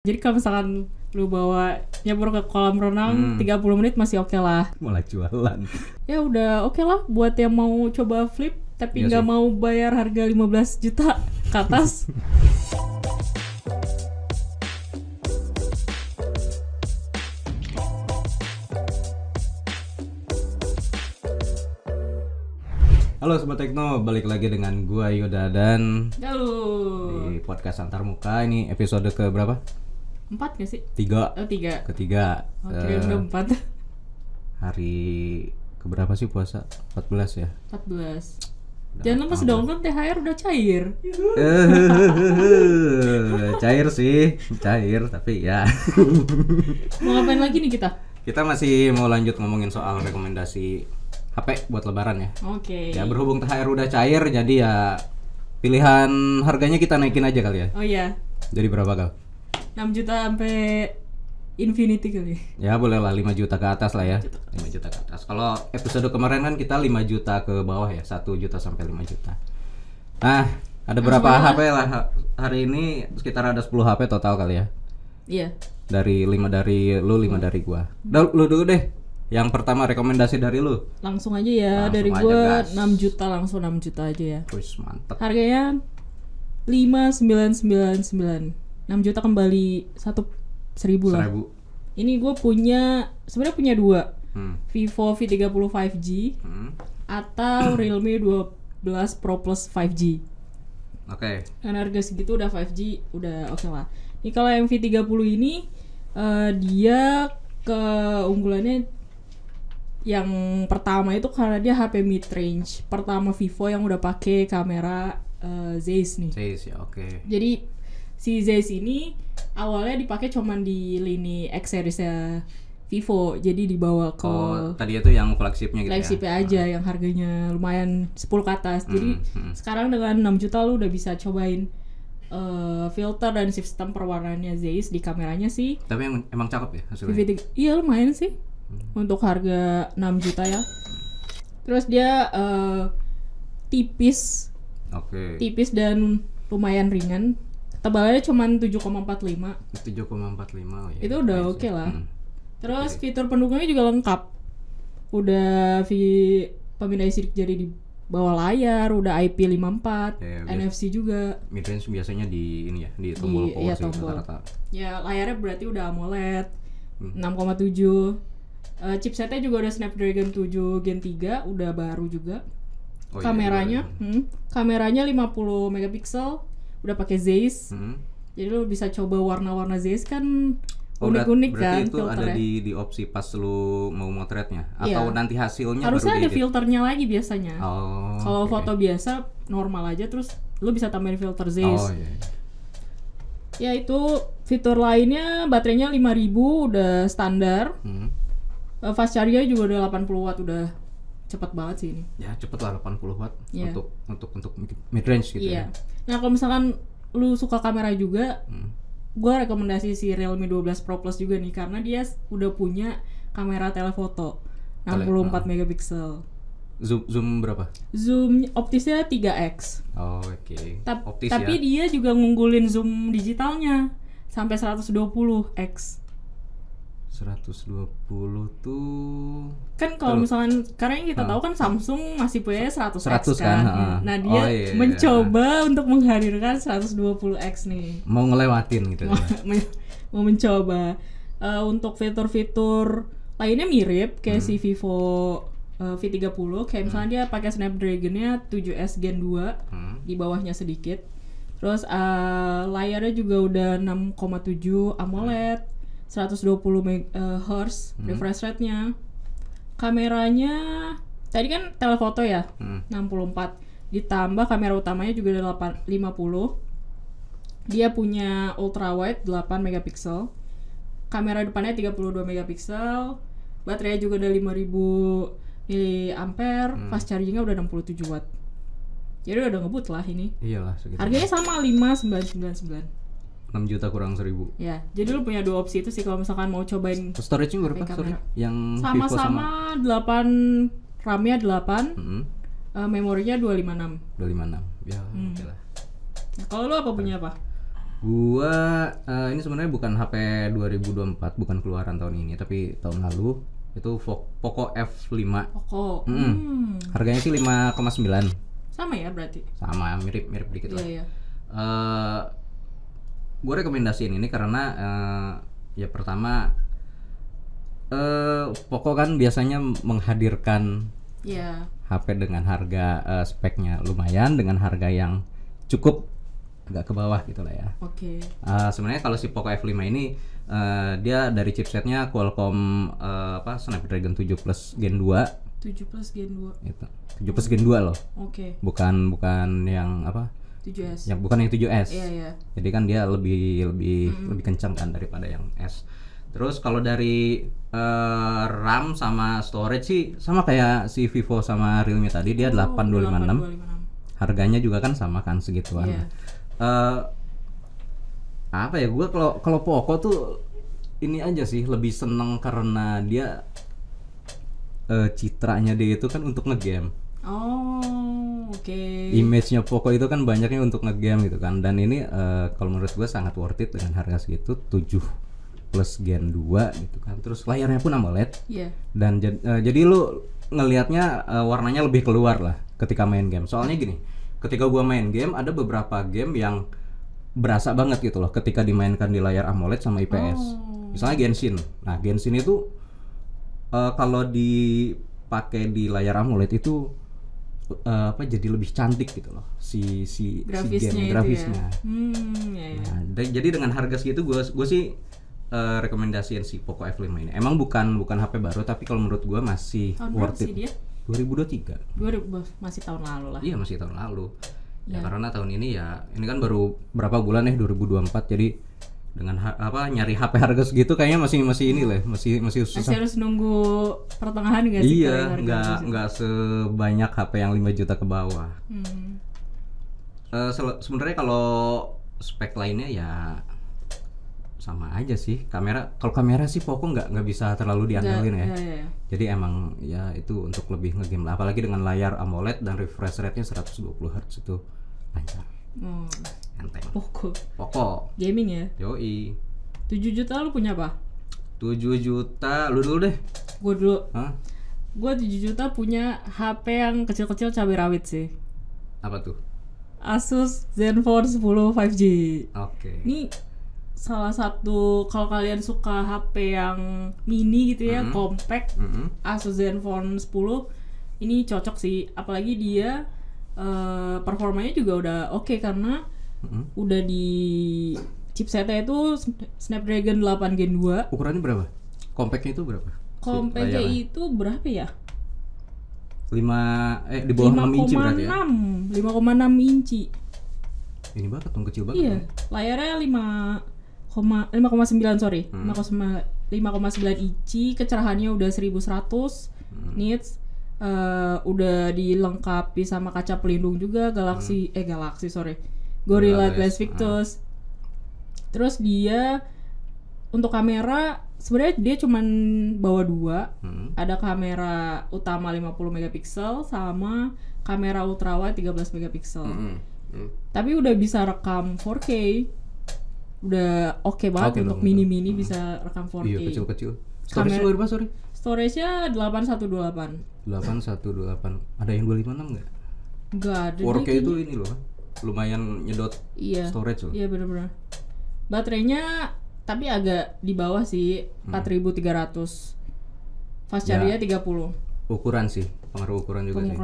Jadi kalau misalkan lu bawa nyebur ke kolam renang 30 menit masih oke lah. Malah jualan. Ya udah oke lah buat yang mau coba flip tapi Iya nggak sih. mau bayar harga 15 juta ke atas. Halo Sobat Tekno, balik lagi dengan gua Yoda dan Halo. di podcast Antarmuka. Ini episode ke berapa? 4 gak sih? 3. Oh 3. Ketiga. Kira udah 4. Hari keberapa sih puasa? 14 ya? 14. Jangan lemes dong, kan THR udah cair. Cair sih, cair tapi ya. Mau ngapain lagi nih kita? Kita masih mau lanjut ngomongin soal rekomendasi HP buat lebaran ya. Oke. Ya berhubung THR udah cair jadi ya pilihan harganya kita naikin aja kali ya. Oh iya. Jadi berapa Gal? 6 juta sampai infinity kali. Ya boleh lah 5 juta ke atas lah ya. 5 juta ke atas. Kalau episode kemarin kan kita 5 juta ke bawah ya, 1 juta sampai 5 juta. Nah, ada berapa HP lah hari ini, sekitar ada 10 HP total kali ya. Iya. Dari 5 dari lu, 5 dari gua. Lu dulu deh. Yang pertama rekomendasi dari lu. Langsung aja ya, Langsung dari aja, gua gas. 6 juta langsung 6 juta aja ya. Wis mantep. Harganya 5.999. 6 juta kembali 1.000 lah. 1000. Ini gue sebenarnya punya dua. Hmm. Vivo V30 5G atau Realme 12 Pro Plus 5G. Oke. Kan harga segitu udah 5G udah oke lah. Ini kalau yang V30 ini dia keunggulannya yang pertama itu karena dia HP mid range pertama Vivo yang udah pakai kamera Zeiss nih. Zeiss ya, oke. Jadi si Zeiss ini awalnya dipakai cuman di lini X series-nya Vivo, jadi dibawa ke Oh, tadi itu yang flagshipnya gitu flagship-nya ya. aja yang harganya lumayan 10 ke atas. Jadi sekarang dengan 6 juta lu udah bisa cobain filter dan sistem perwarnaannya Zeiss di kameranya sih. Tapi emang cakep ya hasilnya. VV3. Iya lumayan sih. Untuk harga 6 juta ya. Terus dia tipis dan lumayan ringan. Tebalannya cuma 7,45. 7,45 ya. Itu udah nice oke ya. lah. Terus fitur pendukungnya juga lengkap. Udah pemindai sidik jari di bawah layar, udah IP54, Ya, NFC juga. Midrange biasanya di ini ya, di tombol power iya, sih tombol. rata-rata. Ya layarnya berarti udah AMOLED 6,7. Chipsetnya juga udah Snapdragon 7 Gen 3, udah baru juga. Oh, Kameranya, kameranya 50 megapiksel, udah pakai Zeiss. Jadi lo bisa coba warna-warna Zeiss kan unik-unik kan berarti itu ada filternya. di opsi pas lu mau motretnya Iya. atau nanti hasilnya Harusnya baru ada diedit? filternya lagi biasanya. Oh. Kalau oke. foto biasa normal aja, terus lo bisa tambahin filter Zeiss. Oh iya. Ya itu fitur lainnya, baterainya 5000 udah standar. Fast charge-nya juga udah 80 watt, udah cepet banget sih ini. Ya cepet lah 80 watt Iya. untuk mid range gitu Iya. ya. Nah kalau misalkan lu suka kamera juga, gue rekomendasi si Realme 12 Pro Plus juga nih, karena dia udah punya kamera telefoto 64 megapiksel. Zoom berapa? Zoom optisnya 3x. Oh, oke. Optis Tapi ya. dia juga ngunggulin zoom digitalnya sampai 120x. 120 tuh Kan kalau misalkan karena yang kita tahu kan Samsung masih punya 100x 100 kan, Nah, dia iya. mencoba untuk menghadirkan 120x nih. mau ngelewatin gitu. Mau mencoba. Untuk fitur-fitur lainnya mirip kayak si Vivo V30, kayak misalnya dia pakai Snapdragon-nya 7S Gen 2 di bawahnya sedikit. Terus layarnya juga udah 6,7 AMOLED, 120 Hz refresh rate-nya. Kameranya tadi kan telefoto ya, 64. Ditambah kamera utamanya juga ada 50. Dia punya ultra wide 8 megapiksel. Kamera depannya 32 megapiksel. Baterainya juga ada 5000 mAh, fast charging-nya udah 67 watt. Jadi udah ngebut lah ini. Iyalah segitu. Harganya sama 5.999. 6 juta kurang 1000. Ya, jadi lu punya dua opsi itu sih kalau misalkan mau cobain. Storage-nya berapa? Pakai Sorry. kamera. Yang Vivo sama Sama-sama 8 RAM-nya 8, memorinya 256. 256. Ya, oke lah. Nah, kalau lu apa punya apa? Gua ini sebenarnya bukan HP 2024, bukan keluaran tahun ini, tapi tahun lalu. Itu Poco F5. Poco. Harganya sih 5,9. Sama ya berarti. Sama, mirip dikit lah. Iya. Gue rekomendasiin ini karena ya pertama Poco kan biasanya menghadirkan Iya. HP dengan harga speknya lumayan, dengan harga yang cukup agak ke bawah gitu lah ya. Oke. Sebenarnya kalau si Poco F5 ini dia dari chipsetnya Qualcomm Snapdragon 7 Plus Gen 2. 7 Plus Gen 2. Itu 7 Plus Gen 2 loh. Oke. Bukan yang apa? 7S. Yang bukan yang 7S. Iya. Jadi kan dia lebih kencang kan daripada yang S. Terus kalau dari RAM sama storage sih sama kayak si Vivo sama Realme tadi, dia 8256. Harganya juga kan sama kan segituan. Iya. Apa ya, gue kalau Poco tuh ini aja sih lebih seneng karena dia citranya dia itu kan untuk ngegame. Oh, oke. Image-nya Poco itu kan banyaknya untuk ngegame gitu kan. Dan ini kalau menurut gue sangat worth it dengan harga segitu, 7 Plus Gen 2 gitu kan. Terus layarnya pun AMOLED. Iya. Dan jadi lu ngelihatnya warnanya lebih keluar lah ketika main game. Soalnya gini, ketika gua main game ada beberapa game yang berasa banget gitu loh ketika dimainkan di layar AMOLED sama IPS. Misalnya Genshin. Nah, Genshin itu kalau dipakai di layar AMOLED itu jadi lebih cantik gitu loh si game grafisnya. Ya. Nah, jadi dengan harga segitu gue sih rekomendasiin si Poco F5 ini. Emang bukan HP baru, tapi kalau menurut gue masih Tahun worth berapa it. sih dia? 2023. Masih tahun lalu lah. Iya, masih tahun lalu. Ya Ya. karena tahun ini ya ini kan baru berapa bulan 2024, jadi dengan nyari HP harga segitu kayaknya masih ini lah, masih susah. Masih harus nunggu pertengahan nggak sih? Iya, nggak sebanyak HP yang 5 juta ke bawah. Sebenarnya kalau spek lainnya ya sama aja sih. Kalau kamera sih Poco nggak bisa terlalu diandalkan ya. Iya. Jadi emang ya itu untuk lebih ngegame lah. Apalagi dengan layar AMOLED dan refresh rate-nya 120 Hz itu lancar. Enteng. Poco. Gaming ya. Yoi. 7 juta lu punya apa? 7 juta, lu dulu deh. Gue dulu. Hah? Gue 7 juta punya HP yang kecil-kecil cabai rawit sih. Apa tuh? Asus Zenfone 10 5G. Oke. Ini salah satu, kalau kalian suka HP yang mini gitu ya, compact, Asus Zenfone 10 ini cocok sih. Apalagi dia performanya juga udah oke karena udah di chipsetnya itu Snapdragon 8 Gen 2. Ukurannya berapa? Compactnya itu berapa? Compactnya itu berapa ya? Di bawah 6 inci berarti ya? 5,6 inci. Ini banget dong, kecil banget. Iya, ya? layarnya 5,9 sorry. 5,9 inci, kecerahannya udah 1100 nits. Udah dilengkapi sama kaca pelindung juga, Gorilla Glass Victus. Terus dia untuk kamera sebenarnya dia cuman bawa 2. Ada kamera utama 50 megapiksel sama kamera ultrawide 13 megapiksel. Tapi udah bisa rekam 4K. Udah oke banget untuk mini-mini bisa rekam 4K. Iya, kecil-kecil. Storage berapa, sorry? Storage-nya 818. 818. Ada yang 256 enggak? Enggak ada. 4K itu ini loh. Lumayan nyedot storage loh. Iya, benar-benar. Baterainya tapi agak di bawah sih, 4300. Fast charge-nya 30. Ukuran sih, pengaruh ukuran juga sih.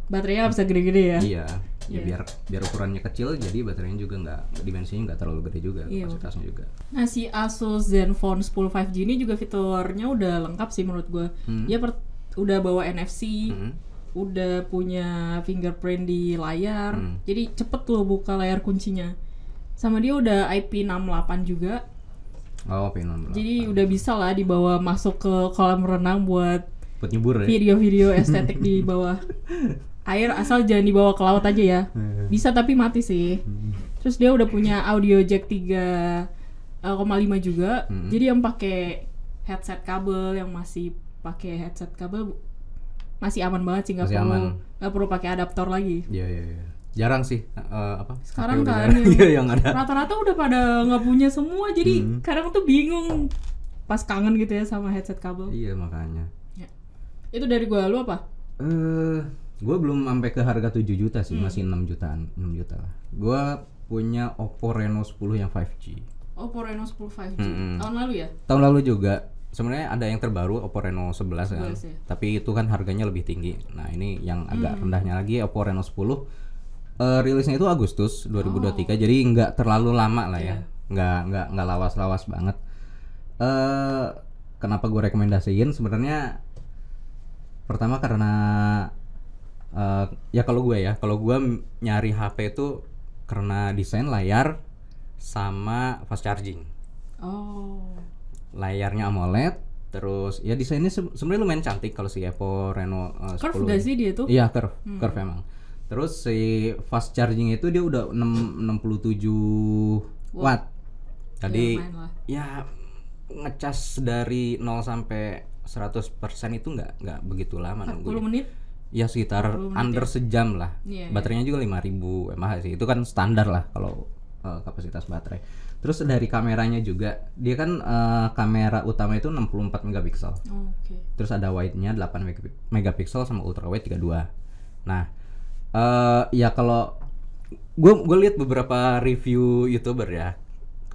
Baterainya bisa gede-gede ya. Iya. Ya biar ukurannya kecil, jadi baterainya juga dimensinya nggak terlalu gede juga, kapasitasnya juga. Nah, si Asus Zenfone 10 5G ini juga fiturnya udah lengkap sih menurut gue. Dia udah bawa NFC, udah punya fingerprint di layar, jadi cepet loh buka layar kuncinya. Sama dia udah IP68 juga. Oh, IP68. Jadi udah bisa lah dibawa masuk ke kolam renang buat nyebur ya? Video-video estetik di bawah air, asal jangan dibawa ke laut aja ya. Bisa tapi mati sih. Terus dia udah punya audio jack 3,5 juga. Jadi yang pakai headset kabel, yang masih pakai headset kabel masih aman banget sih, nggak perlu pakai adaptor lagi. Iya. Jarang sih Sekarang HP udah kan jarang. Iya, yang ada. rata-rata udah pada nggak punya semua, jadi kadang tuh bingung pas kangen gitu ya sama headset kabel. Iya, makanya. Ya. Itu dari gua, lu apa? Gue belum sampai ke harga 7 juta sih, masih 6 jutaan, 6 juta lah. Gue punya Oppo Reno 10 yang 5G. Oppo Reno 10 5G. Tahun lalu ya? Tahun lalu juga. Sebenarnya ada yang terbaru Oppo Reno 11 kan. Ya. Tapi itu kan harganya lebih tinggi. Nah, ini yang agak rendahnya lagi Oppo Reno 10. Rilisnya itu Agustus 2023. Jadi nggak terlalu lama lah ya. Nggak lawas-lawas banget. Kenapa gue rekomendasiin? Sebenarnya pertama karena ya kalau gue nyari HP itu karena desain layar sama fast charging. Layarnya AMOLED, terus ya desainnya sebenarnya lumayan cantik kalau si Oppo Reno 10. Curve gak sih dia tuh? Iya, curve emang. Terus si fast charging itu dia udah 67 watt. Tadi ya ngecas dari 0 sampai 100% itu nggak begitu lama 40 nungguin. menit? Ya sekitar under sejam lah. Baterainya juga 5000 mAh sih. Itu kan standar lah kalau kapasitas baterai. Terus dari kameranya juga, dia kan kamera utama itu 64 megapiksel. Terus ada wide-nya 8 megapiksel sama ultrawide 32. Nah, ya kalau gue lihat beberapa review YouTuber ya,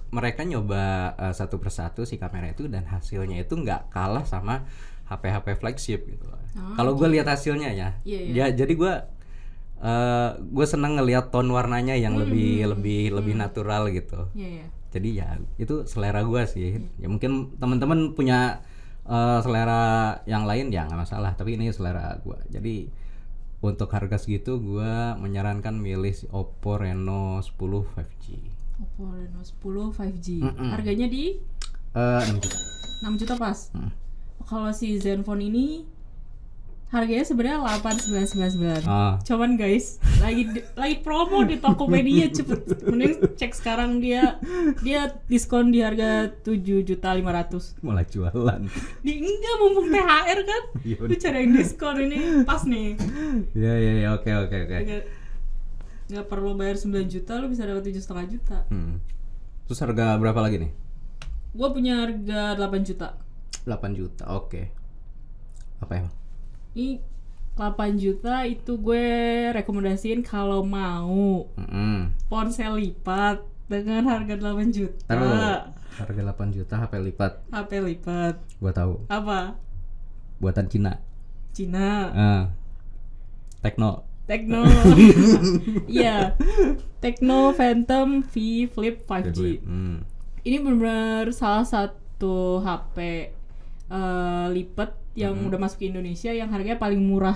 mereka nyoba satu persatu si kamera itu dan hasilnya itu nggak kalah sama HP-HP flagship gitu. Kalau gue lihat hasilnya ya, ya jadi gue seneng ngelihat tone warnanya yang lebih natural gitu. Jadi ya itu selera gue sih. Ya mungkin teman-teman punya selera yang lain ya nggak masalah. Tapi ini selera gue. Jadi untuk harga segitu gue menyarankan milih si Oppo Reno 10 5G. Oppo Reno 10 5G. Harganya di 6 juta. 6 juta pas. Kalau si Zenfone ini harganya sebenarnya 8.999. Cuman guys, lagi promo di Tokopedia, cepet. Mending cek sekarang, dia diskon di harga 7.500.000. Mulai jualan. Enggak, mumpung THR kan. Lu cari yang diskon ini pas nih. Iya, oke. Nggak perlu bayar 9 juta, lu bisa dapat 7,5 juta. Terus harga berapa lagi nih? Gua punya harga 8 juta. 8 juta, oke. Apa emang? Ini 8 juta itu gue rekomendasiin kalau mau ponsel lipat dengan harga 8 juta. Harga 8 juta HP lipat. HP lipat. Gua tahu. Apa? Buatan Cina. Tekno. Iya. Tekno Phantom V Flip 5G. Ini benar-benar salah satu HP lipat yang udah masuk ke Indonesia yang harganya paling murah.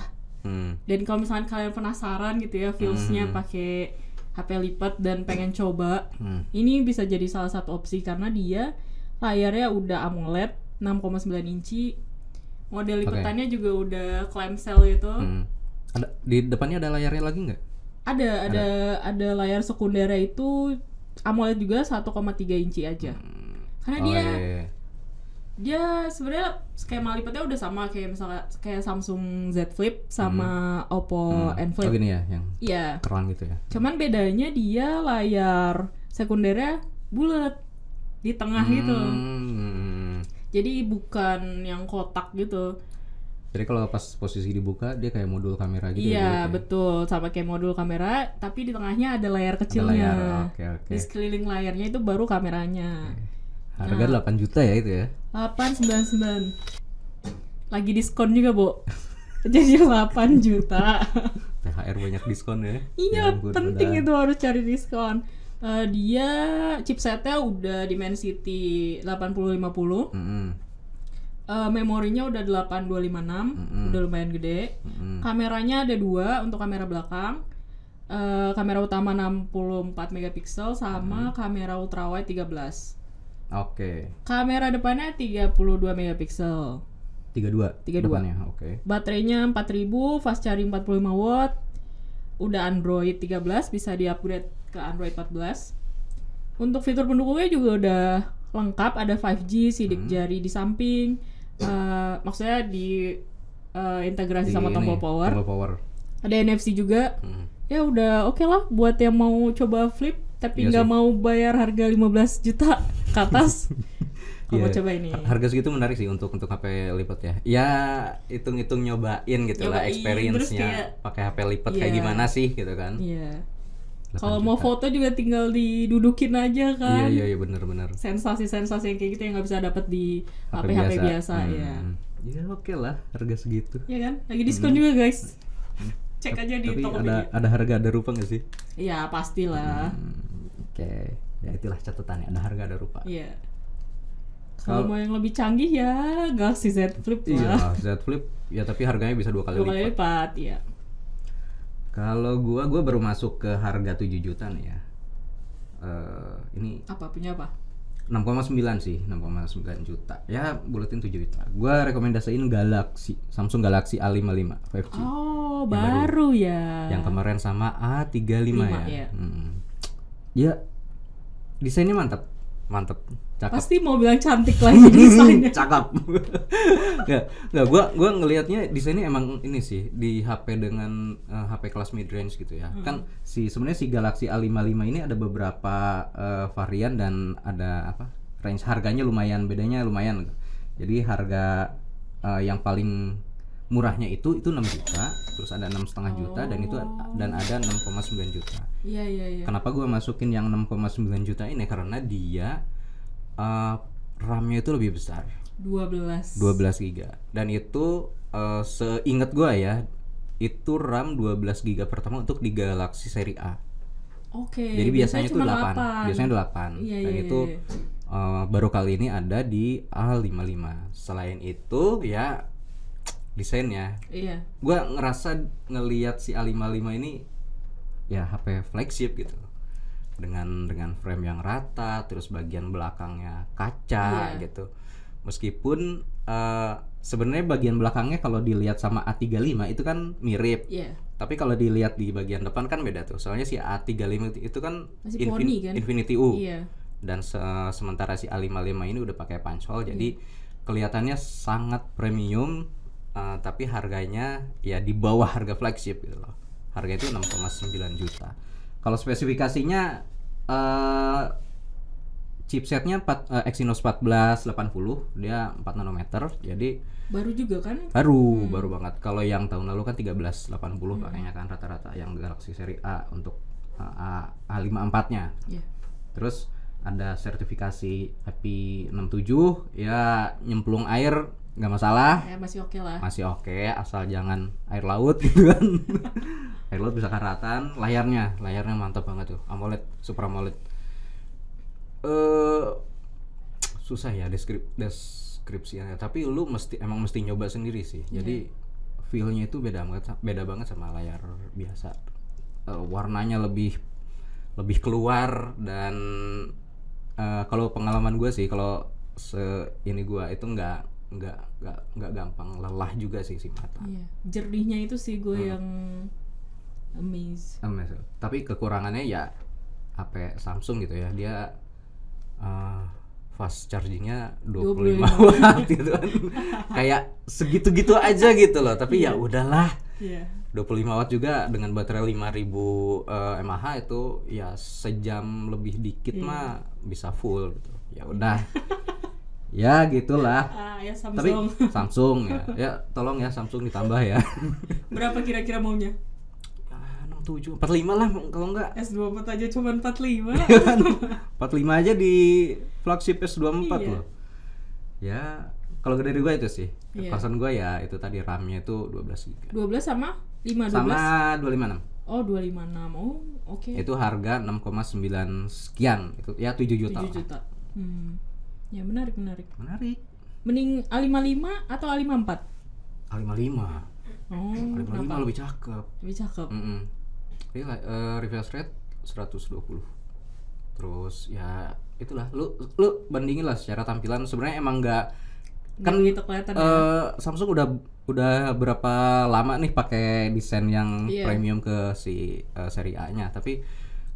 Dan kalau misalkan kalian penasaran gitu ya feels-nya pakai HP lipat dan pengen coba, ini bisa jadi salah satu opsi karena dia layarnya udah AMOLED 6,9 inci. Model lipatannya juga udah clamshell gitu. Ada di depannya ada layarnya lagi nggak? Ada layar sekundernya itu AMOLED juga 1,3 inci aja. Karena dia sebenarnya skema lipatnya udah sama kayak misalnya kayak Samsung Z Flip sama Oppo N Flip. Gini ya, yang kerang gitu ya. Cuman bedanya dia layar sekundernya bulat di tengah gitu. Jadi bukan yang kotak gitu. Jadi kalau pas posisi dibuka dia kayak modul kamera gitu. Iya, betul, sama kayak modul kamera, tapi di tengahnya ada layar kecilnya. Oke. Di sekeliling layarnya itu baru kameranya. Harga 8 juta ya itu ya? 899. Lagi diskon juga, Bo. Jadi 8 juta. THR banyak diskon ya? Iya, penting itu harus cari diskon. Dia chipsetnya udah Dimensity 8050. Memorinya udah 8256, udah lumayan gede. Kameranya ada 2 untuk kamera belakang. Kamera utama 64 megapiksel sama kamera ultrawide 13. Oke. Kamera depannya 32 megapiksel. 32 depannya, oke. Baterainya 4000, fast charging 45 watt. Udah Android 13, bisa di-upgrade ke Android 14. Untuk fitur pendukungnya juga udah lengkap, ada 5G, sidik jari di samping. Maksudnya di integrasi sama tombol power. Ada NFC juga. ya udah oke lah buat yang mau coba flip tapi Iya nggak sih. mau bayar harga 15 juta ke atas. Kalau mau Iya, coba ini. harga segitu menarik sih untuk HP lipat ya. Ya hitung-hitung nyobain gitu lah Nyobain, terus experience-nya kayak, pakai HP lipat kayak iya. gimana sih gitu kan. Iya. 8 Kalau mau juta. foto juga tinggal didudukin aja kan. Iya benar-benar. Sensasi-sensasi yang kayak gitu yang nggak bisa dapat di HP HP biasa ya. Ya oke lah harga segitu. Iya kan? Lagi diskon juga guys. Cek aja di Tapi Tokopedia. ada harga ada rupa nggak sih? Iya pastilah. Oke. Ya itulah catatannya, ada harga ada rupa. Iya. Kalau mau yang lebih canggih ya Galaxy Z Flip lah. Iya, Z Flip ya tapi harganya bisa 2 kali 2 kali lipat. lipat, ya. Kalau gua baru masuk ke harga 7 juta nih ya. Ini Apa punya apa? 6,9 sih, 6,9 juta. Ya, buletin 7 juta. Gua rekomendasiin Samsung Galaxy A55 5G. Oh, Yang baru ya. Yang kemarin sama A35 ya. Ya. Ya, desainnya mantap. Cakep. Pasti mau bilang cantik lagi desainnya. Cakep. Nggak, gua ngelihatnya desainnya emang ini sih di HP dengan HP kelas mid range gitu ya. Kan sebenarnya si Galaxy A55 ini ada beberapa varian dan ada range harganya bedanya lumayan. Jadi harga yang paling murahnya itu 6 juta, terus ada 6,5 juta dan ada 6,9 juta. Iya. Kenapa gua masukin yang 6,9 juta ini? Karena dia RAM-nya itu lebih besar. 12 GB. Dan itu seingat gua ya, itu RAM 12 GB pertama untuk di Galaxy seri A. Oke. Jadi biasanya itu cuma 8. Biasanya 8. Iya, Dan iya, itu iya. baru kali ini ada di A55. Selain itu ya desainnya. Iya. Gua ngerasa ngelihat si A55 ini ya HP flagship gitu. Dengan frame yang rata, terus bagian belakangnya kaca gitu. Meskipun sebenarnya bagian belakangnya kalau dilihat sama A35 itu kan mirip. Iya. Tapi kalau dilihat di bagian depan kan beda tuh. Soalnya si A35 itu kan Masih poni kan? Infinity U. Iya. Dan sementara si A55 ini udah pakai punch hole, jadi kelihatannya sangat premium, tapi harganya ya di bawah harga flagship gitu loh. Harga itu 6,9 juta. Kalau spesifikasinya chipsetnya Exynos 1480, dia 4 nanometer, jadi Baru juga kan? baru banget. Kalau yang tahun lalu kan 1380 pakainya kan rata-rata yang Galaxy seri A untuk A54-nya. Iya. Terus ada sertifikasi IP67, ya nyemplung air nggak masalah. Ya masih oke lah. Masih oke, asal jangan air laut gitu kan. Air laut bisa karatan. Layarnya mantap banget tuh, AMOLED, Super AMOLED. Susah ya deskripsinya, tapi lu emang mesti nyoba sendiri sih. Jadi feel-nya itu beda banget sama layar biasa. Warnanya lebih keluar, dan kalau pengalaman gue sih, kalau ini gue itu nggak gampang lelah juga sih si mata. Iya. Jernihnya itu sih gue yang amazed. Tapi kekurangannya ya HP Samsung gitu ya, dia fast chargingnya 25 watt gitu kan. Kayak segitu-gitu aja gitu loh, tapi ya udahlah. Iya. 25 watt juga dengan baterai 5000 mAh itu ya sejam lebih dikit mah bisa full gitu. Ya udah. Ya gitulah. Ya Samsung. Tapi Samsung ya tolong ya Samsung ditambah ya. Berapa kira-kira maunya? 67, 45 lah kalau enggak. S24 aja cuma 45. 45 aja di flagship S24 loh. Ya kalau dari gue itu sih. Concern gue ya itu tadi RAM-nya itu 12 GB. 12 sama 512? Sama 256. Oh, 256. Oh, oke. Itu harga 6,9 sekian. Itu ya 7 juta. 7 juta. Ya menarik. Mending A55 atau A54? A55. Oh, A55 kenapa? lebih cakep. Lebih cakep. Ini refresh rate 120. Terus ya itulah lu bandingin lah secara tampilan, sebenarnya emang nggak kan gitu kelihatan Samsung udah berapa lama nih pakai desain yang premium ke si seri A-nya, tapi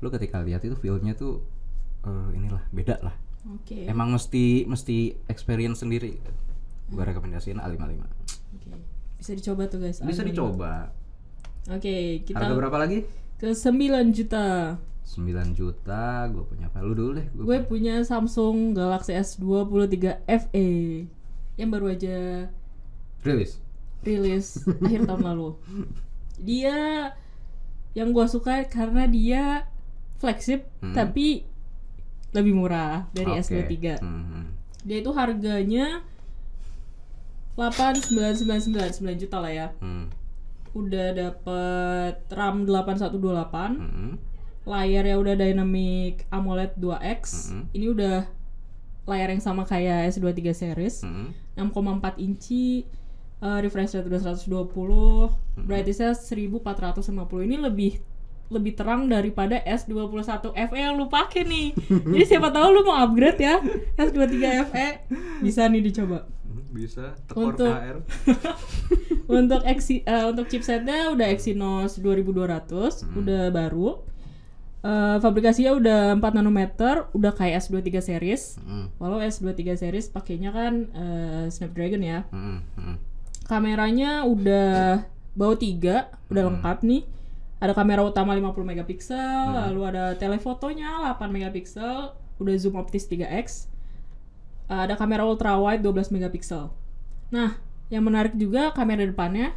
lu ketika lihat itu feel-nya tuh inilah beda lah. Oke. Emang mesti experience sendiri. Gua rekomendasiin A55. Oke. Bisa dicoba tuh guys. Bisa dicoba. Oke, kita Harga berapa lagi? Ke 9 juta. 9 juta, gue punya apa? Lu dulu deh. Gue punya Samsung Galaxy S23 FE yang baru aja rilis akhir tahun lalu. Dia yang gue suka karena dia flagship tapi lebih murah dari S23. Dia itu harganya 8.999, 9 juta lah ya. Udah dapet RAM 8128. Layarnya udah Dynamic AMOLED 2X. Ini udah layar yang sama kayak S23 series. 6,4 inci. Refresh rate udah 120. Brightness-nya 1450. Ini lebih terang daripada S21 FE yang lu pakai nih. Jadi siapa tahu lu mau upgrade ya S23 FE, bisa nih dicoba. Bisa tekor KR. Untuk chipsetnya udah Exynos 2200, udah baru. Fabrikasinya udah 4 nanometer, udah kayak S23 series. Walau S23 series pakainya kan Snapdragon ya. Kameranya udah bawa 3, udah lengkap nih. Ada kamera utama 50 megapiksel, lalu ada telefotonya 8 megapiksel, udah zoom optis 3x. Ada kamera ultra wide 12 megapiksel. Nah, yang menarik juga kamera depannya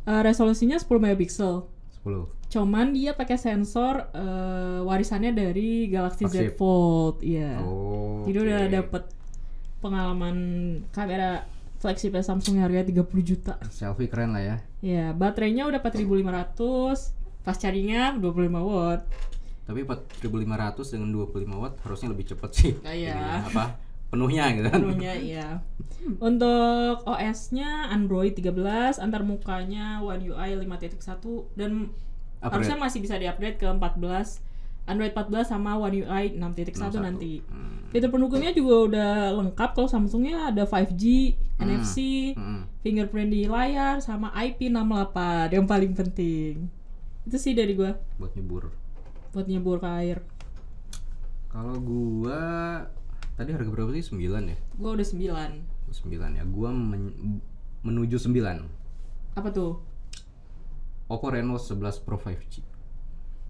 resolusinya 10 megapiksel. 10. Cuman dia pakai sensor warisannya dari Galaxy Z Fold, iya. Jadi udah dapet pengalaman kamera flagship Samsung yang harganya 30 juta. Selfie keren lah ya. Ya, baterainya udah 4500, fast chargingnya 25 watt. Tapi 4500 dengan 25 watt harusnya lebih cepat sih. Iya. Penuhnya gitu kan. Penuhnya, iya. Untuk OS-nya Android 13, antar mukanya One UI 5.1 dan harusnya masih bisa di-upgrade ke 14. Android 14 sama One UI 6.1 nanti. Fitur pendukungnya juga udah lengkap. Kalau Samsungnya ada 5G, NFC, fingerprint di layar, sama IP68 yang paling penting. Itu sih dari gua. Buat nyebur ke air. Kalau gua tadi harga berapa sih? 9 ya? Gua udah 9 ya. Gua menuju 9. Apa tuh? Oppo Reno 11 Pro 5G.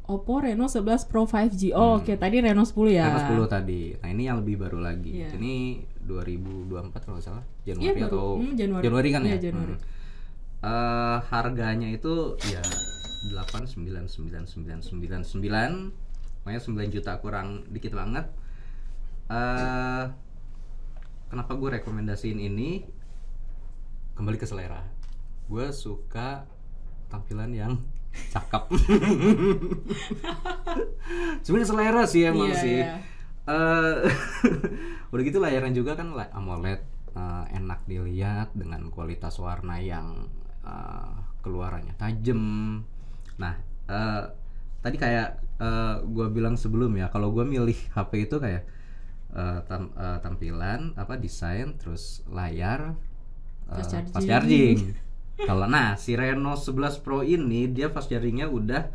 Oppo Reno 11 Pro 5G. Oke, tadi Reno 10 ya. Reno 10 tadi. Nah, ini yang lebih baru lagi. Ini 2024 kalau nggak salah. Januari atau Januari kan ya? Januari. Harganya itu ya 89999. Pokoknya 9 juta kurang dikit banget. Kenapa gue rekomendasiin ini? Kembali ke selera. Gue suka tampilan yang cakep. Sebenarnya selera sih emang sih. Udah gitu layarnya juga kan AMOLED, enak dilihat dengan kualitas warna yang keluarannya tajam. Nah, tadi kayak gue bilang sebelum ya, kalau gue milih HP itu kayak tampilan, desain, terus layar, fast charging. Kalau si Reno 11 Pro ini dia fast chargingnya udah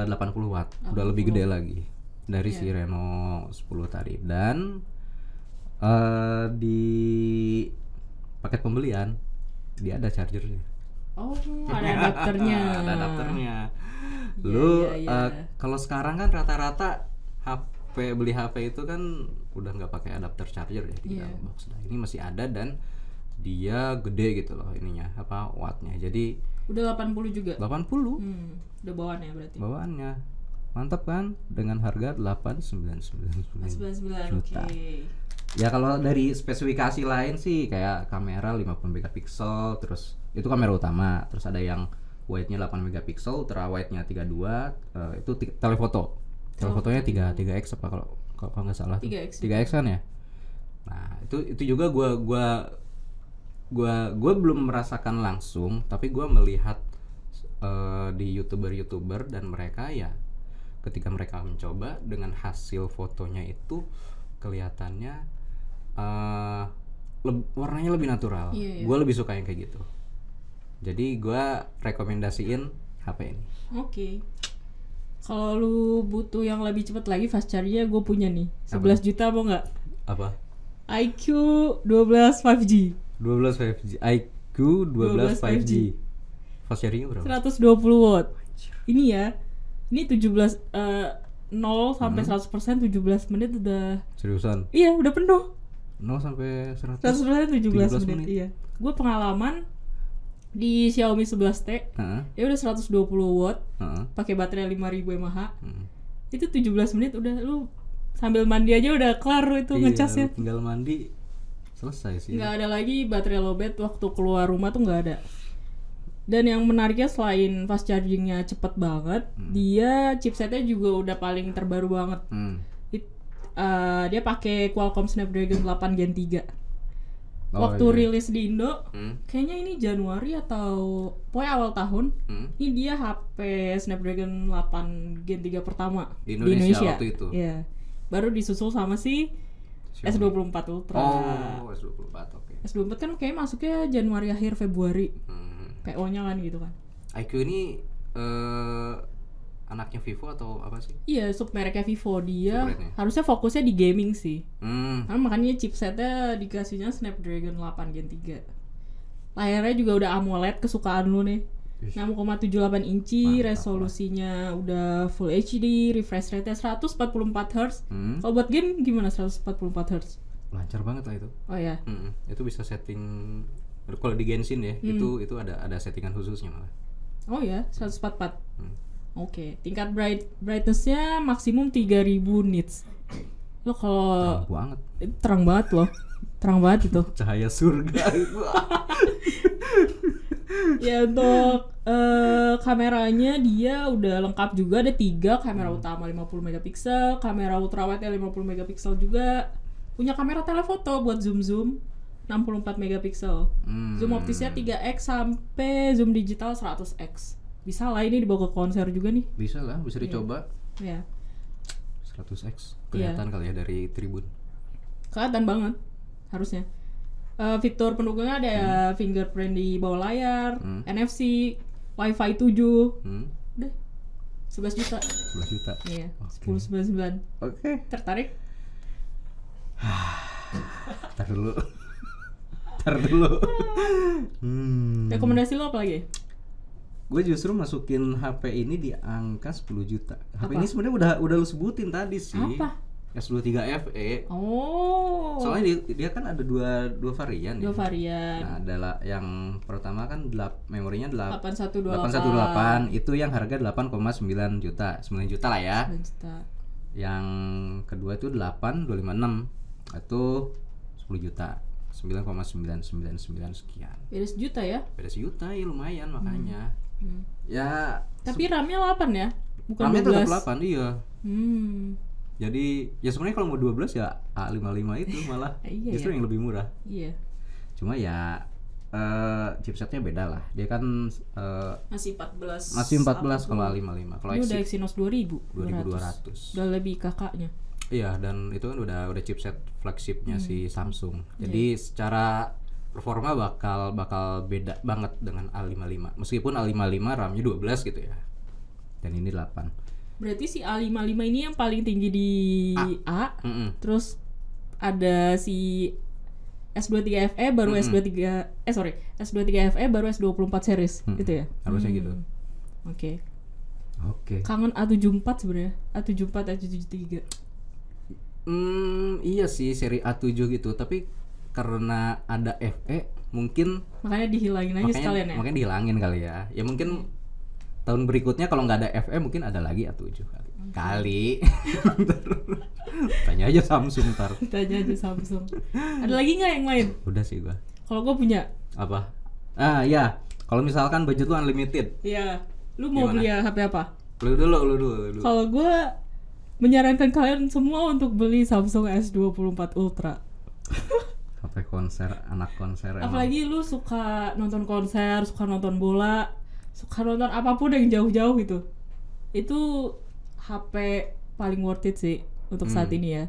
80 watt, udah lebih gede lagi dari si Reno 10 tadi. Dan di paket pembelian dia ada chargernya. Ada adapternya. Ada adapternya. Lu kalau sekarang kan rata-rata beli HP itu kan udah nggak pakai adapter charger ya, tinggal box. Nah, ini masih ada dan dia gede gitu loh ininya, wattnya. Jadi udah 80 juga. 80. Udah bawaannya berarti. Bawaannya. Mantap kan dengan harga 899 juta. Ya kalau dari spesifikasi lain sih kayak kamera 50 megapiksel, terus itu kamera utama, terus ada yang wide-nya 8 megapiksel, ultra wide-nya 32, itu telefoto. Telefotonya 3x apa kalau nggak salah. 3x kan ya. Nah, itu juga gue belum merasakan langsung, tapi gue melihat di youtuber dan mereka ya ketika mereka mencoba dengan hasil fotonya itu kelihatannya warnanya lebih natural. Gue lebih suka yang kayak gitu. Jadi gue rekomendasiin HP ini. Oke. Kalau lu butuh yang lebih cepat lagi fast charge-nya, gue punya nih 11 juta mau nggak? Apa? IQ 12 5G. 12 5G. IQ 12 5G. Fast charging-nya berapa? 120 watt. Ini ya Ini 17 0 sampai 100% 17 menit udah. Seriusan? Iya, udah penuh. 0 sampai 100. 100% 17 menit. Iya. Gue pengalaman di Xiaomi 11T. Ya udah 120 watt. Pakai baterai 5000 mAh. Itu 17 menit udah lu sambil mandi aja udah kelar itu ngecasnya. Tinggal mandi selesai sih. Nggak ada lagi baterai lowbat waktu keluar rumah tuh nggak ada. Dan yang menariknya selain fast chargingnya cepet banget, dia chipsetnya juga udah paling terbaru banget. Dia pakai Qualcomm Snapdragon 8 Gen 3. Waktu rilis di Indo, kayaknya ini Januari atau pokoknya awal tahun. Ini dia HP Snapdragon 8 Gen 3 pertama di Indonesia waktu itu. Iya. Baru disusul sama si S24 Ultra. Oh, S24, oke. S24 kan kayaknya masuknya Januari akhir Februari. PO-nya kan gitu kan. iQOO ini anaknya Vivo atau apa sih? Iya, submereknya Vivo. Dia harusnya fokusnya di gaming sih. Karena makanya chipsetnya dikasihnya Snapdragon 8 Gen 3. Layarnya juga udah AMOLED kesukaan lu nih. 6,78 inci, resolusinya udah Full HD, refresh rate-nya 144 Hz. Kalau buat game gimana 144 Hz? Lancar banget lah itu. Oh ya. Itu bisa setting kalau di Genshin ya, itu ada settingan khususnya malah. Oh ya, 144. Oke, tingkat brightness-nya maksimum 3000 nits. Lo kalau terang banget loh. Terang banget itu. Cahaya surga itu. Ya untuk kameranya dia udah lengkap juga, ada 3 kamera utama 50 megapiksel, kamera ultrawide 50 megapiksel juga. Punya kamera telefoto buat zoom 64 megapiksel. Zoom optisnya 3x sampai zoom digital 100x. Bisa lah ini dibawa ke konser juga nih. Bisa lah, bisa dicoba. Iya. 100x kelihatan kali ya dari tribun. Kelihatan banget harusnya. Fitur pendukungnya ada fingerprint di bawah layar, NFC, Wi-Fi 7. Udah. 11 juta. 11 juta. Iya. 1099. Oke. Tertarik? Ntar dulu. Rekomendasi lo apa lagi? Gue justru masukin HP ini di angka 10 juta. HP ini sebenarnya udah lu sebutin tadi sih. Apa? S23 FE. Oh. Soalnya dia kan ada dua varian. Dua varian. Nah, adalah yang pertama kan memorinya 8128. Itu yang harga 8,9 juta. 9 juta lah ya. 9 juta. Yang kedua itu 8256. Itu 10 juta. 9,999 sekian. Beda sejuta ya? Beda sejuta ya lumayan makanya. Ya. Tapi RAM-nya 8 ya? Bukan RAM-nya 12. tetap 8 iya. Jadi ya sebenarnya kalau mau 12 ya A55 itu malah justru yang lebih murah. Iya. Cuma ya chipsetnya beda lah. Dia kan masih 14. Masih 14 kalau A55. Kalau ini udah Exynos 2200. Udah lebih kakaknya. Iya, dan itu kan udah chipset flagshipnya si Samsung. Jadi secara performa bakal beda banget dengan A55. Meskipun A55 RAM-nya 12 gitu ya. Dan ini 8. Berarti si A55 ini yang paling tinggi di A. Terus ada si S23 FE baru S23 FE baru S24 series gitu ya. Harusnya gitu. Oke. Oke. Kangen A74 sebenarnya. A74, A73. Iya sih seri A7 gitu, tapi karena ada FE mungkin makanya dihilangin aja sekalian ya. Makanya dihilangin kali ya. Ya mungkin tahun berikutnya kalau nggak ada FE mungkin ada lagi A7 kali. Tanya aja Samsung ntar. Tanya aja Samsung. Ada lagi nggak yang lain? Udah sih gua. Kalau gua punya. Apa? Ya. Kalau misalkan budget lu unlimited. Iya. Lu mau beli HP apa? Lu dulu. Kalau gua menyarankan kalian semua untuk beli Samsung S24 Ultra. HP konser, anak konser. Apalagi lu suka nonton konser, suka nonton bola, suka nonton apapun yang jauh-jauh gitu. Itu HP paling worth it sih untuk saat ini ya.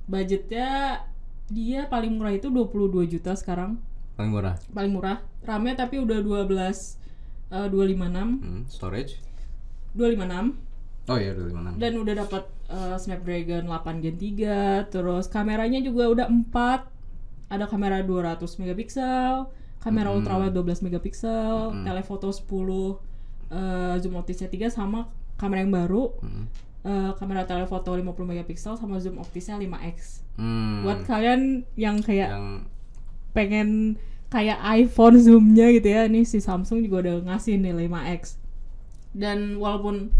Budgetnya dia paling murah itu 22 juta sekarang. Paling murah. RAM-nya tapi udah 256. Storage 256. Oh iya 256. Dan udah dapat Snapdragon 8 Gen 3, terus kameranya juga udah 4. Ada kamera 200 megapiksel, kamera ultrawide 12 megapiksel, telefoto 10, zoom optisnya 3 sama kamera yang baru, kamera telefoto 50 megapiksel sama zoom optisnya 5x. Buat kalian yang kayak pengen kayak iPhone zoomnya gitu ya, nih si Samsung juga udah ngasih nih 5x. Dan walaupun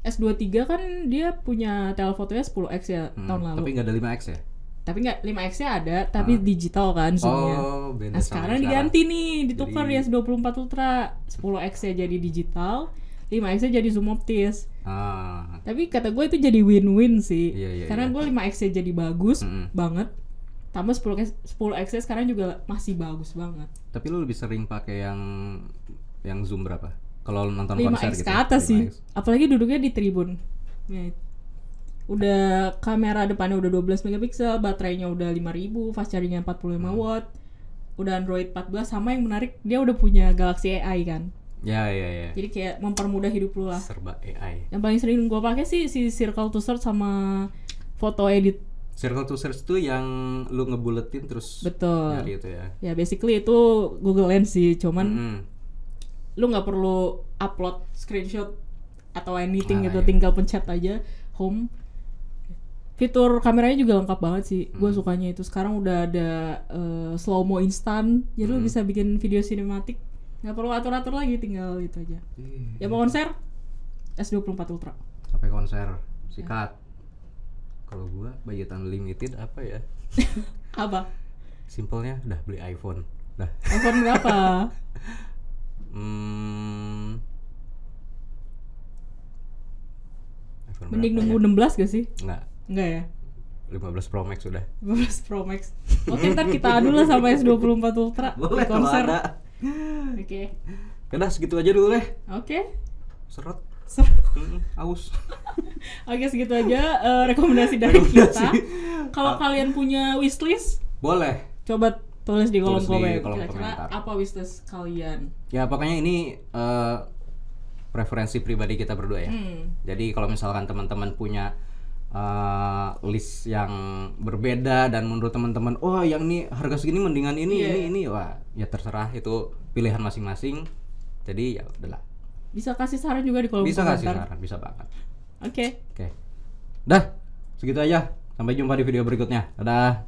S23 kan dia punya telefotonya 10x ya tahun lalu. Tapi nggak ada 5x ya? Tapi nggak 5x-nya ada, tapi digital kan zoomnya. Beda Nah sekarang diganti nih, ditukar di S24 Ultra, 10x-nya jadi digital, 5x-nya jadi zoom optis. Tapi kata gue itu jadi win-win sih. Karena gue 5x-nya jadi bagus banget. Tambah 10x-nya sekarang juga masih bagus banget. Tapi lu lebih sering pakai yang zoom berapa? Kalau nonton 5x konser gitu. 5x ke atas sih. Apalagi duduknya di tribun. Ya, udah kamera depannya udah 12 megapiksel, baterainya udah 5000, fast chargingnya 45 watt. Udah Android 14, sama yang menarik dia udah punya Galaxy AI kan. Ya. Jadi kayak mempermudah hidup lu lah. Serba AI. Yang paling sering gue pakai sih si Circle to Search sama Photo Edit. Circle to Search tuh yang lu ngebuletin terus nyari itu ya. Ya basically itu Google Lens sih, cuman lu nggak perlu upload screenshot atau anything gitu, tinggal pencet aja home. Fitur kameranya juga lengkap banget sih, gue sukanya itu. Sekarang udah ada slow mo instan, jadi lu bisa bikin video sinematik, nggak perlu atur-atur lagi, tinggal itu aja. Ya mau konser S24 Ultra. Sampai konser sikat. Kalau gue budget unlimited apa ya? Apa? Simpelnya udah beli iPhone. Dah. iPhone berapa? Mending nunggu 16 gak sih? Enggak ya? 15 Pro Max sudah. 15 Pro Max. Oke, ntar kita adu lah sama S24 Ultra. Boleh di konser. kalau ada. Oke. Udah segitu aja dulu deh. Oke. Seret. Aus. Oke, segitu aja rekomendasi dari kita. Kalau kalian punya wishlist, boleh. Coba tulis di kolom komen. Kira-kira apa wishlist kalian? Ya pokoknya ini preferensi pribadi kita berdua ya. Jadi kalau misalkan teman-teman punya list yang berbeda dan menurut teman-teman, oh yang ini harga segini mendingan ini, wah ya terserah, itu pilihan masing-masing. Jadi ya udahlah. Bisa kasih saran juga di kolom komentar. Bisa kasih saran, bisa banget. Oke. Dah, segitu aja. Sampai jumpa di video berikutnya. Dadah.